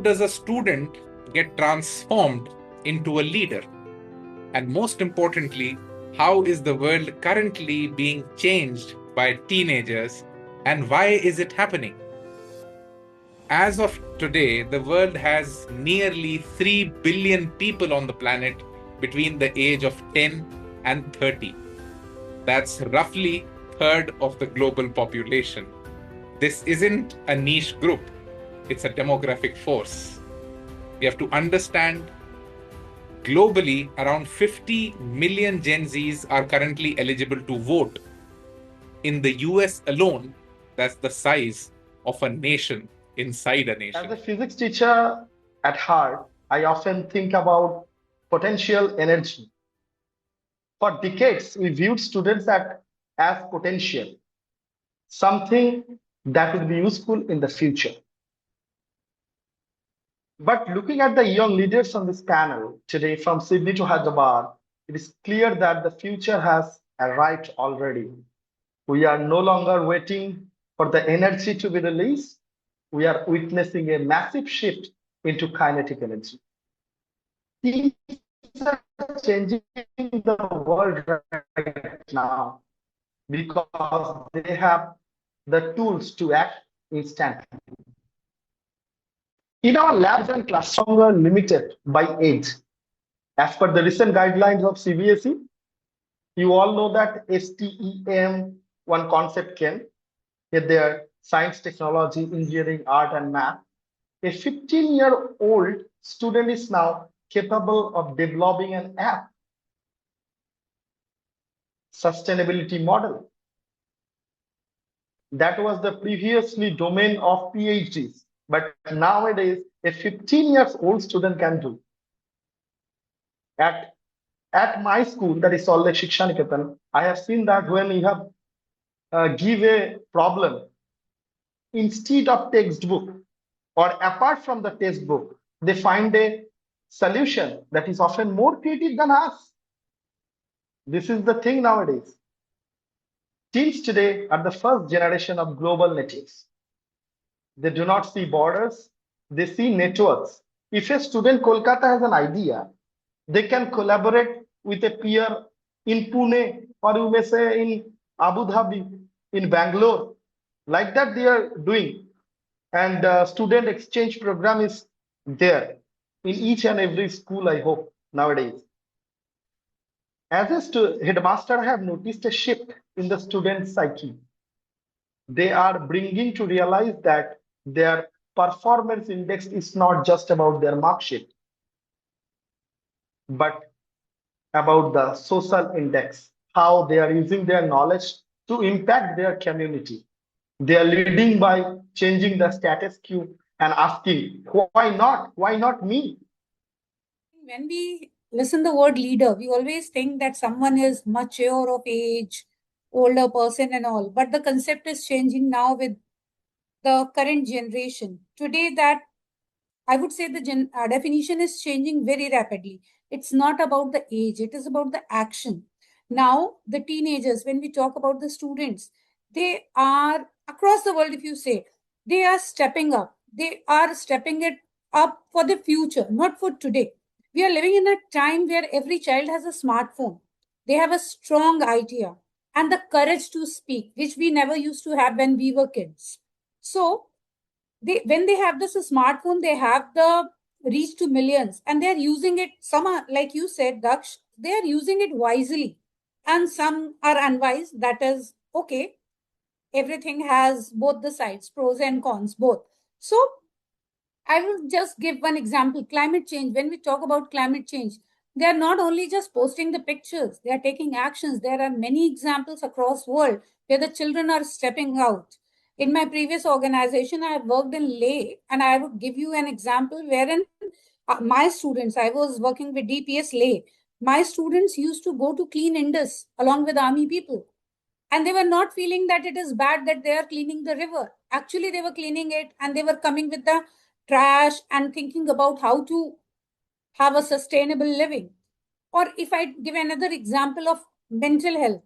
does a student get transformed into a leader? And most importantly, how is the world currently being changed by teenagers and why is it happening? As of today, the world has nearly 3 billion people on the planet between the age of 10 and 30. That's roughly a third of the global population. This isn't a niche group, it's a demographic force. We have to understand globally, around 50 million Gen Zs are currently eligible to vote. In the US alone, that's the size of a nation inside a nation. As a physics teacher at heart, I often think about potential energy. For decades, we viewed students as potential, something that will be useful in the future. But looking at the young leaders on this panel today from Sydney to Hyderabad, it is clear that the future has arrived already. We are no longer waiting for the energy to be released. We are witnessing a massive shift into kinetic energy. Things are changing the world right now because they have the tools to act instantly. In our labs and classrooms are limited by age. As per the recent guidelines of CBSE, you all know that STEM one concept came with their science, technology, engineering, art, and math. A 15-year-old student is now capable of developing an app sustainability model. That was the previously domain of PhDs, but nowadays a 15-year-old student can do. At my school, that is Salt Lake Shiksha Niketan, I have seen that when you have give a problem instead of textbook or apart from the textbook, they find a solution that is often more creative than us. This is the thing nowadays. Teens today are the first generation of global natives. They do not see borders, they see networks. If a student Kolkata has an idea, they can collaborate with a peer in Pune or you may say in Abu Dhabi, in Bangalore. Like that they are doing. And student exchange program is there in each and every school, I hope, nowadays. As a headmaster, I have noticed a shift in the student psyche. They are bringing to realize that their performance index is not just about their mark sheet, but about the social index, how they are using their knowledge to impact their community. They are leading by changing the status quo and asking, why not? Why not me? When we listen the word leader, we always think that someone is mature of age, older person and all. But the concept is changing now with the current generation. Today, that I would say the definition is changing very rapidly. It's not about the age, it is about the action. Now, the teenagers, when we talk about the students, they are across the world, if you say, they are stepping up. They are stepping it up for the future, not for today. We are living in a time where every child has a smartphone. They have a strong idea and the courage to speak, which we never used to have when we were kids. So, when they have this smartphone, they have the reach to millions and they're using it. Some are, like you said, Daksh, they are using it wisely and some are unwise. That is okay. Everything has both the sides, pros and cons, both. So I will just give one example. Climate change. When we talk about climate change, they are not only just posting the pictures, they are taking actions. There are many examples across world where the children are stepping out. In my previous organization, I have worked in Leh, and I would give you an example wherein my students, I was working with DPS Leh. My students used to go to clean Indus along with army people. And they were not feeling that it is bad that they are cleaning the river. Actually, they were cleaning it and they were coming with the trash and thinking about how to have a sustainable living. Or if I give another example of mental health,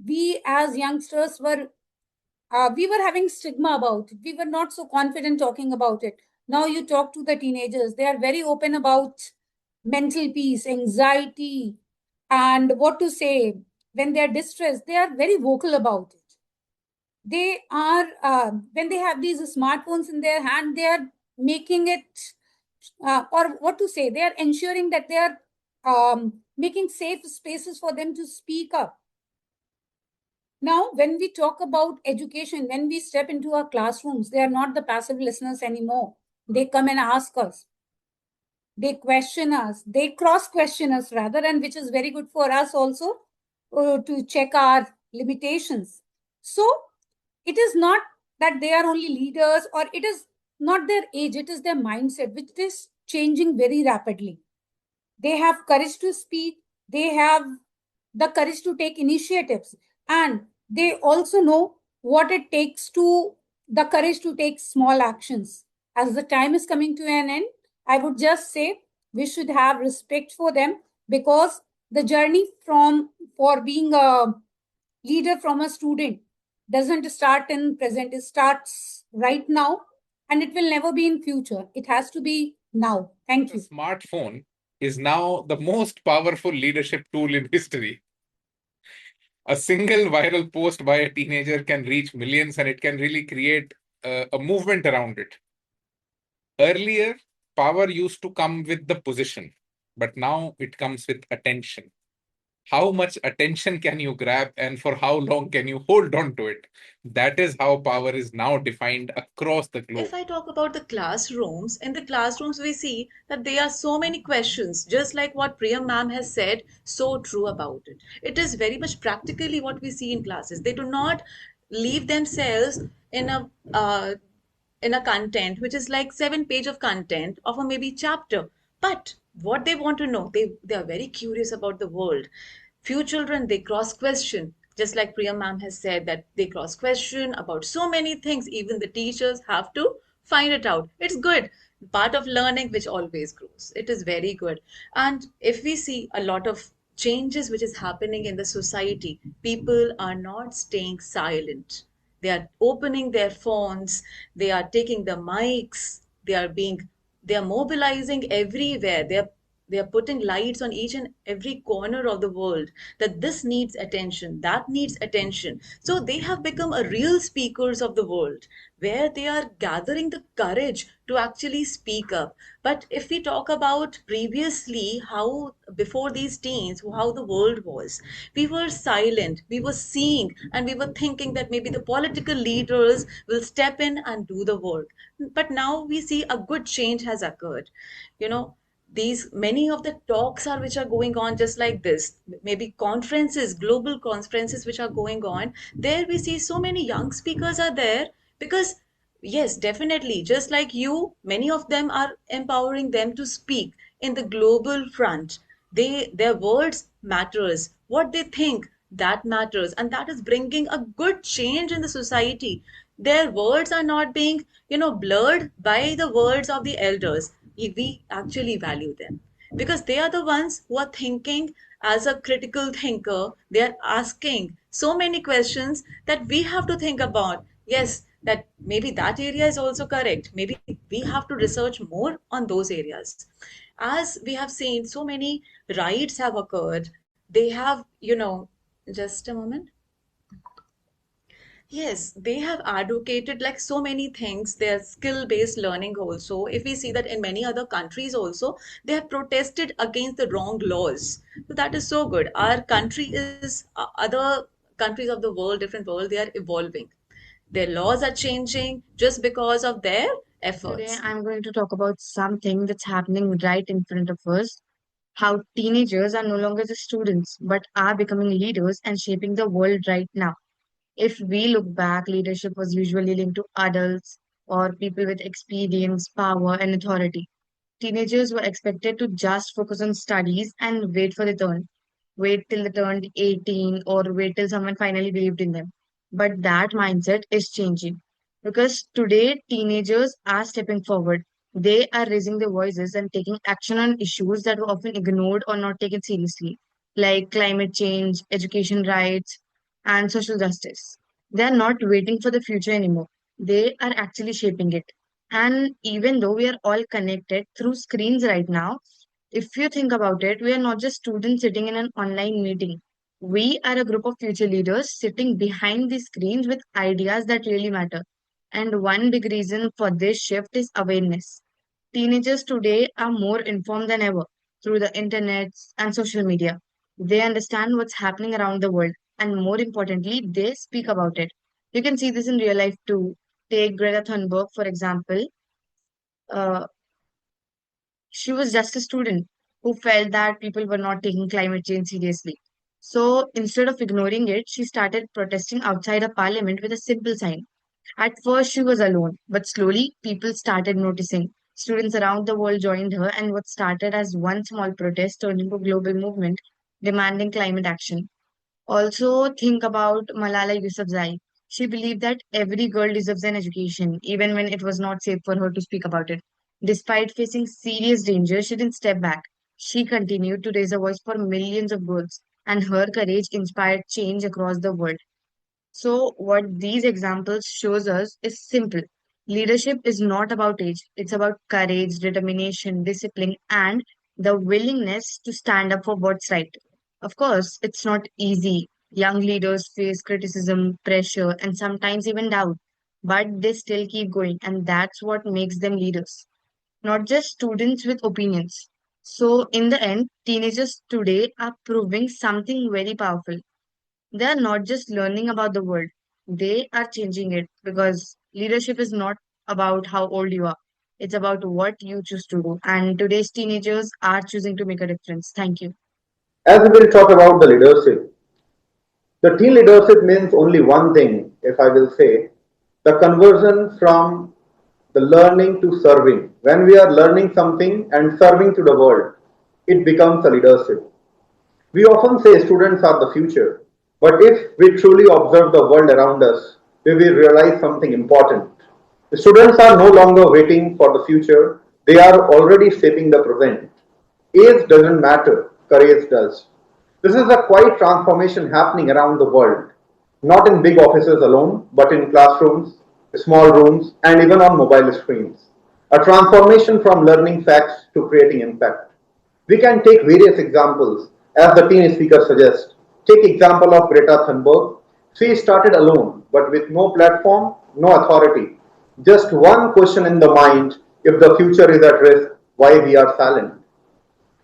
we as youngsters were we were having stigma about it. We were not so confident talking about it. Now you talk to the teenagers, they are very open about mental peace, anxiety, and what to say. When they are distressed, they are very vocal about it. They are, when they have these smartphones in their hand, they are making it, or what to say, they are ensuring that they are making safe spaces for them to speak up. Now, when we talk about education, when we step into our classrooms, they are not the passive listeners anymore. They come and ask us, they question us, they cross question us rather, and which is very good for us also to check our limitations. So, it is not that they are only leaders, or it is not their age, it is their mindset, which is changing very rapidly. They have courage to speak, they have the courage to take initiatives, and they also know what it takes to the courage to take small actions. As the time is coming to an end, I would just say we should have respect for them, because the journey from for being a leader from a student doesn't start in present, it starts right now, and it will never be in future, it has to be now. Thank The you. smartphone is now the most powerful leadership tool in history. A single viral post by a teenager can reach millions, and it can really create a movement around it. Earlier, power used to come with the position, but now it comes with attention. How much attention can you grab, and for how long can you hold on to it? That is how power is now defined across the globe. If I talk about the classrooms, in the classrooms we see that there are so many questions, just like what Priyam ma'am has said, so true about it. It is very much practically what we see in classes. They do not leave themselves in a content which is like 7 page of content of a maybe chapter, but what they want to know, they are very curious about the world. Few children, they cross question, just like Priya ma'am has said, that they cross question about so many things. Even the teachers have to find it out. It's good, part of learning which always grows. It is very good. And if we see a lot of changes which is happening in the society, people are not staying silent. They are opening their phones, they are taking the mics, they are mobilizing everywhere. They are putting lights on each and every corner of the world, that this needs attention, that needs attention. So they have become a real speakers of the world, where they are gathering the courage to actually speak up. But if we talk about previously, how before these teens, how the world was, we were silent, we were seeing, and we were thinking that maybe the political leaders will step in and do the work. But now we see a good change has occurred. You know, these many of the talks are which are going on just like this, maybe conferences, global conferences which are going on, there we see so many young speakers are there. Because yes, definitely, just like you, many of them are empowering them to speak in the global front. Their words matters, what they think, that matters, and that is bringing a good change in the society. Their words are not being, blurred by the words of the elders. We actually value them, because they are the ones who are thinking as a critical thinker. They are asking so many questions that we have to think about. Yes, that maybe that area is also correct, maybe we have to research more on those areas. As we have seen, so many riots have occurred. They have, just a moment. Yes, they have advocated like so many things. Their skill-based learning also. If we see that in many other countries also, they have protested against the wrong laws. So that is so good. Our country is, other countries of the world, different world, they are evolving. Their laws are changing just because of their Today, efforts. I'm going to talk about something that's happening right in front of us. How teenagers are no longer just students, but are becoming leaders and shaping the world right now. If we look back, leadership was usually linked to adults or people with experience, power, and authority. Teenagers were expected to just focus on studies and wait for the turn. Wait till they turned 18 or wait till someone finally believed in them. But that mindset is changing because today teenagers are stepping forward. They are raising their voices and taking action on issues that were often ignored or not taken seriously, like climate change, education rights, and social justice. They are not waiting for the future anymore. They are actually shaping it. And even though we are all connected through screens right now, if you think about it, we are not just students sitting in an online meeting. We are a group of future leaders sitting behind the screens with ideas that really matter. And one big reason for this shift is awareness. Teenagers today are more informed than ever through the internet and social media. They understand what's happening around the world, and more importantly, they speak about it. You can see this in real life too. Take Greta Thunberg, for example. Uh, she was just a student who felt that people were not taking climate change seriously. So instead of ignoring it, she started protesting outside a parliament with a simple sign. At first, she was alone, but slowly people started noticing. Students around the world joined her, and what started as one small protest turned into a global movement demanding climate action. Also, think about Malala Yousafzai. She believed that every girl deserves an education, even when it was not safe for her to speak about it. Despite facing serious danger, she didn't step back. She continued to raise a voice for millions of girls, and her courage inspired change across the world. So, what these examples shows us is simple. Leadership is not about age. It's about courage, determination, discipline, and the willingness to stand up for what's right. Of course, it's not easy. Young leaders face criticism, pressure, and sometimes even doubt, but they still keep going, and that's what makes them leaders, not just students with opinions. So, in the end, teenagers today are proving something very powerful. They are not just learning about the world, they are changing it because leadership is not about how old you are. It's about what you choose to do. And today's teenagers are choosing to make a difference. Thank you. As we will talk about the leadership, the teen leadership means only one thing, if I will say, the conversion from the learning to serving. When we are learning something and serving to the world, it becomes a leadership. We often say students are the future, but if we truly observe the world around us, we will realize something important. The students are no longer waiting for the future, they are already shaping the present. Age doesn't matter, courage does. This is a quiet transformation happening around the world, not in big offices alone, but in classrooms, small rooms, and even on mobile screens. A transformation from learning facts to creating impact. We can take various examples, as the teen speaker suggests. Take example of Greta Thunberg. She started alone, but with no platform, no authority. Just one question in the mind: if the future is at risk, why we are silent?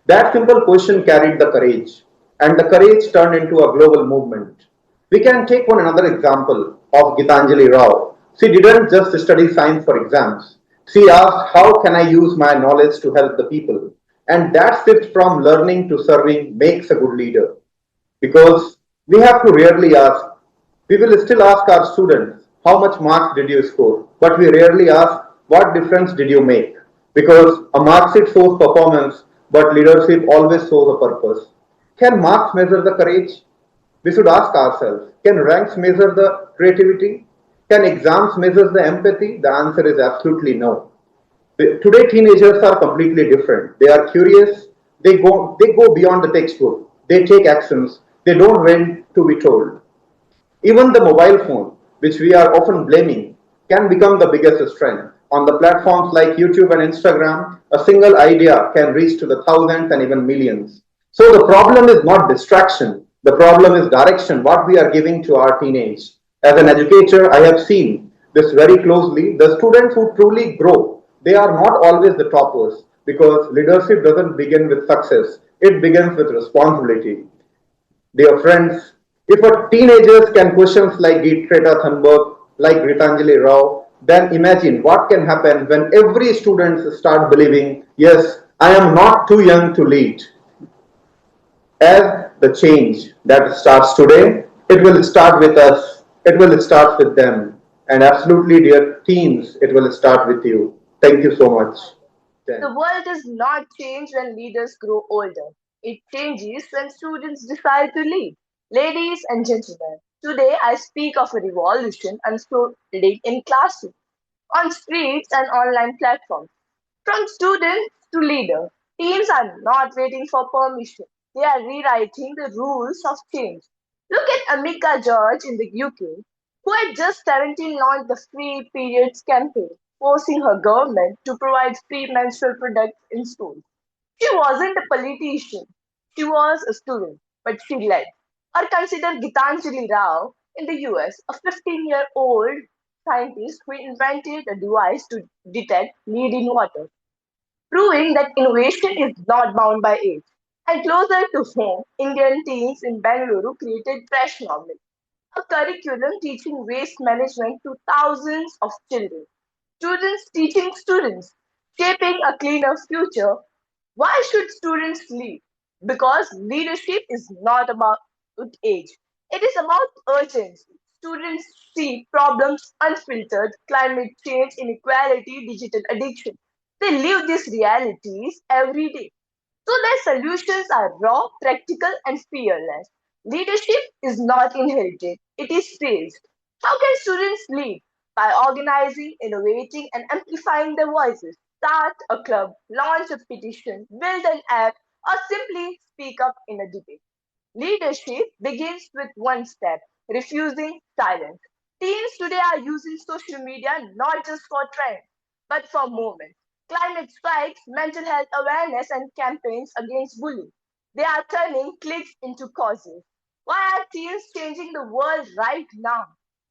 That simple question carried the courage, and the courage turned into a global movement. We can take one another example of Gitanjali Rao. She didn't just study science for exams. She asked, how can I use my knowledge to help the people? And that shift from learning to serving makes a good leader. Because we have to rarely ask, we will still ask our students, how much marks did you score? But we rarely ask, what difference did you make? Because a mark sheet shows performance, but leadership always shows a purpose. Can marks measure the courage? We should ask ourselves, can ranks measure the creativity? Can exams measure the empathy? The answer is absolutely no. Today teenagers are completely different. They are curious. They go beyond the textbook. They take actions. They don't wait to be told. Even the mobile phone, which we are often blaming, can become the biggest strength. On the platforms like YouTube and Instagram, a single idea can reach to the thousands and even millions. So the problem is not distraction. The problem is direction, what we are giving to our teenage. As an educator, I have seen this very closely. The students who truly grow, they are not always the toppers because leadership doesn't begin with success. It begins with responsibility. Dear friends, if a teenagers can questions like Greta Thunberg, like Gitanjali Rao, then imagine what can happen when every student start believing, yes, I am not too young to lead. As the change that starts today, it will start with us, it will start with them, and absolutely, dear teens, it will start with you. Thank you so much. The world does not change when leaders grow older. It changes when students decide to lead. Ladies and gentlemen, today I speak of a revolution unfolding in classrooms, on streets and online platforms. From student to leader, teams are not waiting for permission. They are rewriting the rules of change. Look at Amika George in the UK, who at just 17 launched the Free Periods campaign. forcing her government to provide free menstrual products in schools. She wasn't a politician, she was a student, but she led. Or consider Gitanjali Rao in the US, a 15-year-old scientist who invented a device to detect lead in water, proving that innovation is not bound by age. And closer to home, Indian teens in Bangalore created Fresh Knowledge, a curriculum teaching waste management to thousands of children. Students teaching students, shaping a cleaner future. Why should students lead? Because leadership is not about age, it is about urgency. Students see problems unfiltered: climate change, inequality, digital addiction. They live these realities every day. So their solutions are raw, practical, and fearless. Leadership is not inherited, it is raised. How can students lead? By organizing, innovating, and amplifying their voices. Start a club, launch a petition, build an app, or simply speak up in a debate. Leadership begins with one step: refusing silence. Teens today are using social media not just for trends, but for movements. Climate strikes, mental health awareness, and campaigns against bullying. They are turning clicks into causes. Why are teens changing the world right now?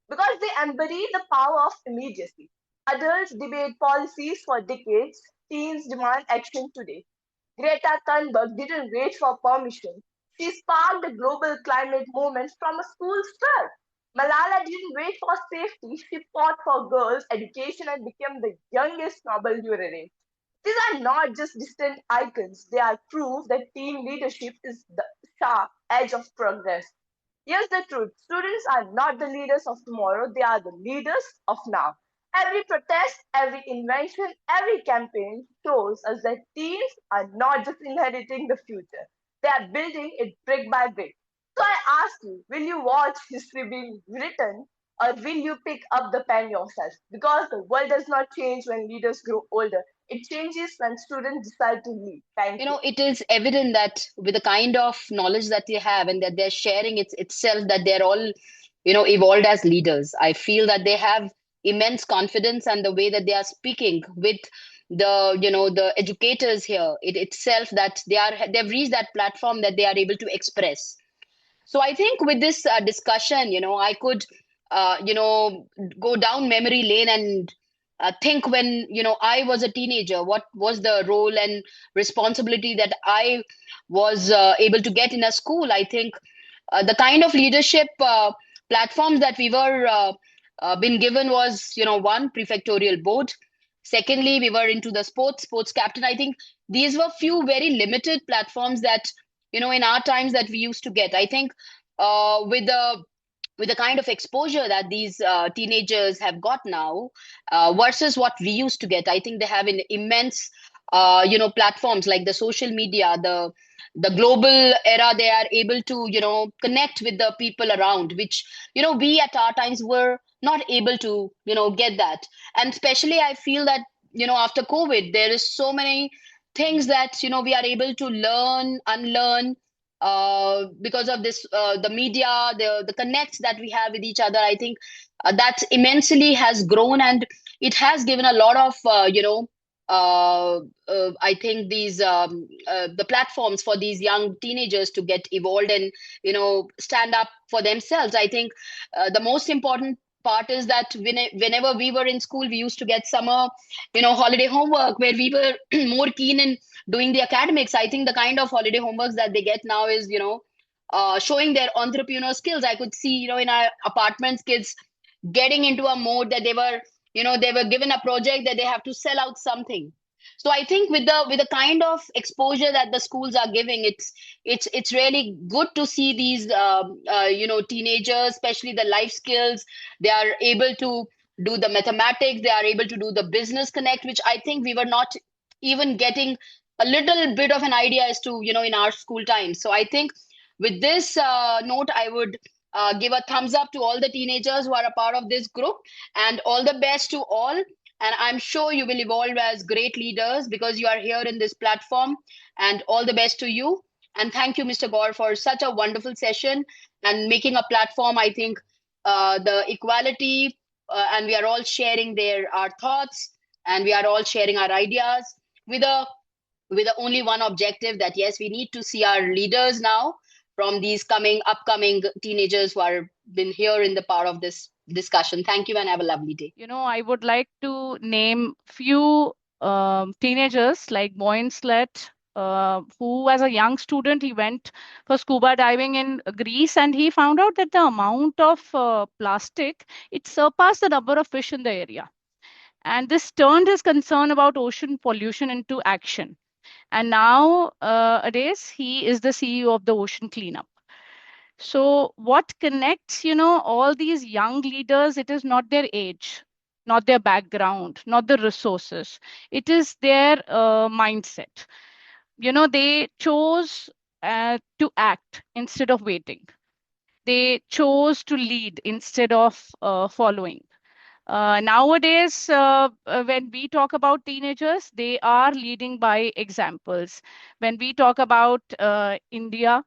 Because they embody the power of immediacy. Adults debate policies for decades, teens demand action today. Greta Thunberg didn't wait for permission. She sparked the global climate movement from a school start. Malala didn't wait for safety. She fought for girls' education and became the youngest Nobel laureate. These are not just distant icons, they are proof that teen leadership is the sharp edge of progress. Here's the truth: students are not the leaders of tomorrow, they are the leaders of now. Every protest, every invention, every campaign shows us that teens are not just inheriting the future, they are building it brick by brick. So I ask you, will you watch history being written, or will you pick up the pen yourself? Because the world does not change when leaders grow older, it changes when students decide to lead. Thank you. It is evident that with the kind of knowledge that they have and that they're sharing itself, that they're all, evolved as leaders. I feel that they have immense confidence, and the way that they are speaking with the educators here, it itself, that they've reached that platform that they are able to express. So I think with this discussion, I could, go down memory lane and think when, I was a teenager, what was the role and responsibility that I was able to get in a school. I think the kind of leadership platforms that we were been given was, one, prefectorial board. Secondly, we were into the sports captain. I think these were few very limited platforms that, in our times, that we used to get. I think with the kind of exposure that these teenagers have got now versus what we used to get, I think they have an immense platforms like the social media, the global era. They are able to connect with the people around, which we at our times were not able to get that. And especially I feel that after COVID, there is so many things that we are able to learn, unlearn, because of this, the media, the connects that we have with each other. I think that immensely has grown, and it has given a lot of I think these the platforms for these young teenagers to get evolved and stand up for themselves. I think the most important part is that whenever we were in school, we used to get summer holiday homework, where we were more keen in doing the academics. I think the kind of holiday homeworks that they get now is showing their entrepreneur skills. I could see in our apartments, kids getting into a mode that they were given a project that they have to sell out something. So I think with the kind of exposure that the schools are giving, it's really good to see these teenagers, especially the life skills. They are able to do the mathematics, they are able to do the business connect, which I think we were not even getting a little bit of an idea as to in our school times. So I think with this note, I would give a thumbs up to all the teenagers who are a part of this group, and all the best to all. And I'm sure you will evolve as great leaders because you are here in this platform, and all the best to you. And thank you, Mr. Gaur, for such a wonderful session and making a platform. I think the equality, and we are all sharing our thoughts, and we are all sharing our ideas with a only one objective, that yes, we need to see our leaders now from these upcoming teenagers who are been here in the part of this discussion. Thank you and have a lovely day. I would like to name few teenagers like Moin Slet, who, as a young student, he went for scuba diving in Greece, and he found out that the amount of plastic, it surpassed the number of fish in the area. And this turned his concern about ocean pollution into action. And now, nowadays, he is the CEO of the Ocean Cleanup. So what connects, all these young leaders, it is not their age, not their background, not the resources. It is their mindset. They chose to act instead of waiting. They chose to lead instead of following. Nowadays, when we talk about teenagers, they are leading by examples. When we talk about India,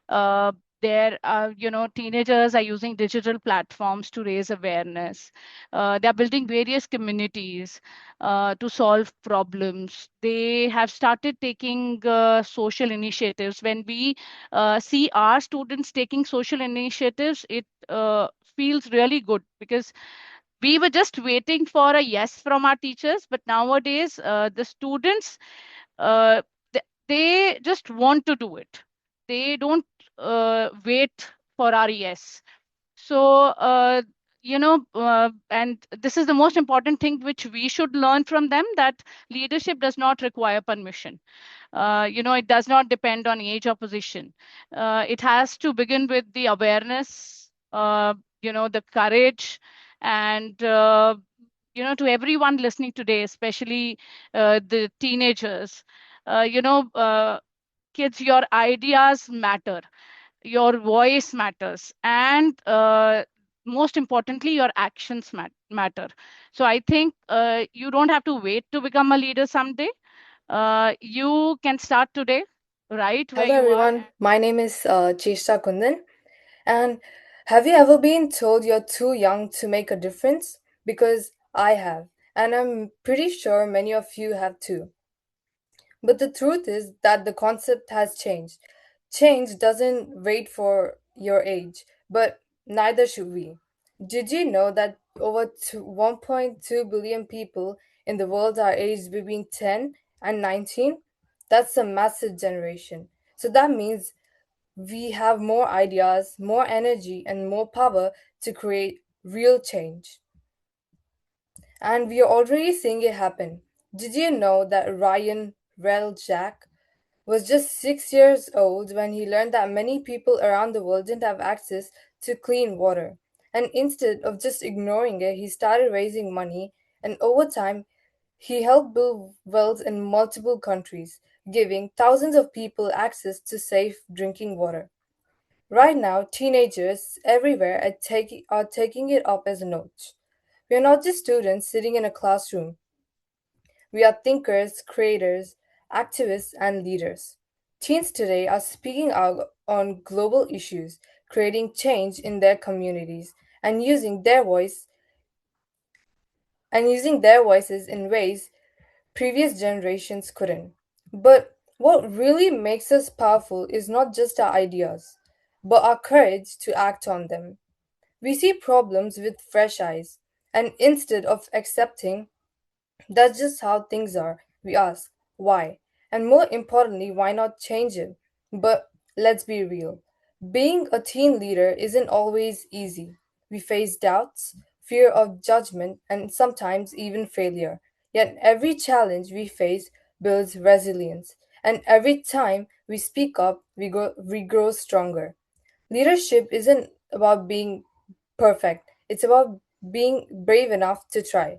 uh, there are, teenagers are using digital platforms to raise awareness. They're building various communities to solve problems. They have started taking social initiatives. When we see our students taking social initiatives, it feels really good, because we were just waiting for a yes from our teachers, but nowadays the students, uh, they just want to do it. They don't wait for our yes. So, and this is the most important thing which we should learn from them, that leadership does not require permission. It does not depend on age or position. It has to begin with the awareness, the courage, and to everyone listening today, especially the teenagers, uh, you know, uh, kids, your ideas matter, your voice matters, and most importantly, your actions matter. So I think you don't have to wait to become a leader someday. You can start today, right where Hello you are. everyone, my name is Cheshta Kundan. And have you ever been told you're too young to make a difference? Because I have, and I'm pretty sure many of you have too. But the truth is that the concept has changed. Change doesn't wait for your age, but neither should we. Did you know that over 1.2 billion people in the world are aged between 10 and 19? That's a massive generation. So that means we have more ideas, more energy, and more power to create real change. And we are already seeing it happen. Did you know that Ryan Jack was just 6 years old when he learned that many people around the world didn't have access to clean water? And instead of just ignoring it, he started raising money, and over time, he helped build wells in multiple countries, giving thousands of people access to safe drinking water. Right now, teenagers everywhere are taking it up as a notch. We are not just students sitting in a classroom. We are thinkers, creators, activists, and leaders. Teens today are speaking out on global issues, creating change in their communities, and using their voices in ways previous generations couldn't. But what really makes us powerful is not just our ideas, but our courage to act on them. We see problems with fresh eyes, and instead of accepting that's just how things are, we ask why, and more importantly, why not change it? But let's be real. Being a teen leader isn't always easy. We face doubts, fear of judgment, and sometimes even failure. Yet every challenge we face builds resilience, and every time we speak up, we grow stronger. Leadership isn't about being perfect, it's about being brave enough to try.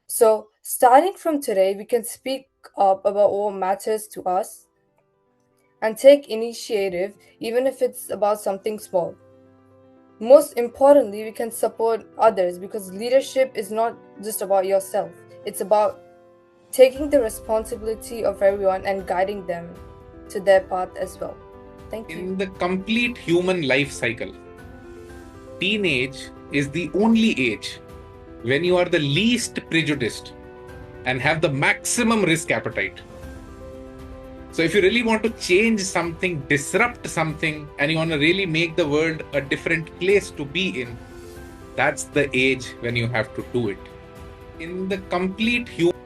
So, starting from today, we can speak up about what matters to us and take initiative, even if it's about something small. Most importantly, we can support others because leadership is not just about yourself, it's about taking the responsibility of everyone and guiding them to their path as well. Thank you. In the complete human life cycle, teenage is the only age when you are the least prejudiced and have the maximum risk appetite. So if you really want to change something, disrupt something, and you want to really make the world a different place to be in, that's the age when you have to do it. In the complete human